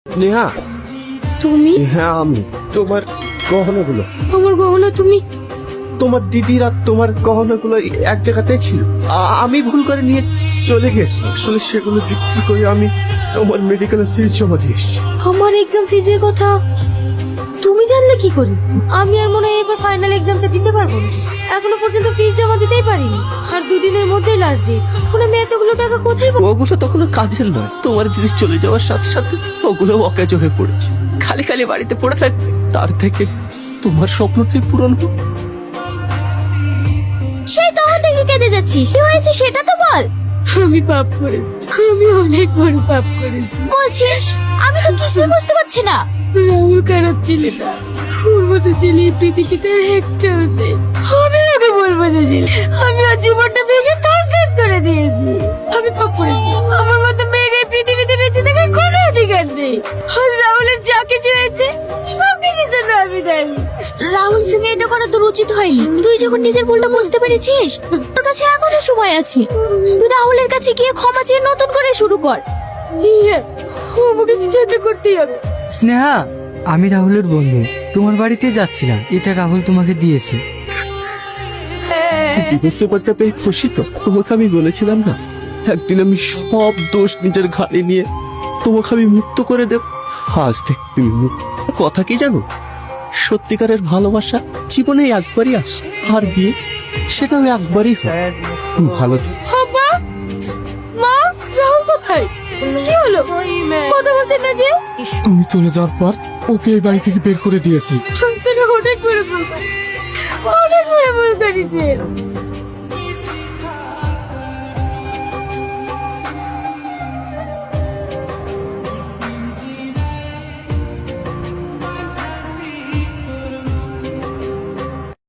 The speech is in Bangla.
নেহা, তুমি? হ্যাঁ আমি। তোমার গহনাগুলো, আমার গহনা তুমি? তোমার দিদির আর তোমার গহনাগুলো এক জায়গাতে ছিল। আমি ভুল করে নিয়ে চলে গেছিলাম। আসলে সেগুলো বিক্রি করে আমি তোমার মেডিকেলের ফিস জমা দিয়ে এসেছি। আমার এক্সাম ফিজের কথা তুমি জানলে কি করে? আমি আর মনে হয় এবার ফাইনাল এক্সামটা দিতে পারবো না। এখনো পর্যন্ত ফিস জমা দিতেই পারিনি, আর দুদিনের মধ্যেই লাস্ট ডেট। এখন আমি এতগুলো টাকা কোথায় পাবো? ওগুলো তখন কাজের নয়। তোমার দিদি চলে যাওয়ার সাথে সাথে ওগুলো অকেজো হয়ে পড়েছে, খালি খালি বাড়িতে পড়ে থাকবে। তার থেকে তোমার স্বপ্নটাই পূরণ হোক। সেই তখন থেকে কেঁদে যাচ্ছিস, কি হয়েছে সেটা তো বল। আমি পাপ করেছি, আমি অনেক বড় পাপ করেছি। বলছিস? আমি তো কিছুই বুঝতে পারছি না। রাহুল খারাপ ছেলে না, ওর মতো ছেলে এই পৃথিবীতে আর একটাও নেই। আমি ওকে বলবো যে আমি ওর জীবনটা ভেঙে তছনছ করে দিয়েছি। আমি পাপ করেছি। আমার মতো মেয়ের এই পৃথিবীতে বেঁচে থাকার কোনো অধিকার নেই। আর রাহুলের যা কিছু হয়েছে সব কিছুর জন্য আমি দায়ী। রাহুল সঙ্গে এটা করা তোর উচিত হয়নি। তুই যখন নিজের ভুলটা বুঝতে পেরেছিস, তোর কাছে এখনো সময় আছে। তুই রাহুলের কাছে গিয়ে ক্ষমা চেয়ে নতুন করে শুরু কর। আমাকে কিছু একটা করতেই হবে। স্নেহা, আমি রাহুলের বন্ধু। তোমার বাড়িতে যাচ্ছিলাম, এটা রাহুল তোমাকে দিয়েছে। ডিভোর্স পেপারটা পেয়ে খুশি তো? তোমাকে আমি বলেছিলাম না, একদিন আমি সব দোষ নিজের ঘাড়ে নিয়ে তোমাকে আমি মুক্ত করে দেব। আজ থেকে তুমি মুক্ত। কথা কি জানো, সত্যিকারের ভালোবাসা জীবনে একবারই আসে, আর বিয়ে সেটাও একবারই হয়। ভালো থেকো। বাবা, মা, রাহুল কোথায়? কি হলো? কথা বলছেন না যে? তুমি চলে যাওয়ার পর ওকে এই বাড়ি থেকে বের করে দিয়েছি। তুমি হঠাৎ করে বলতে, হঠাৎ করে বলতে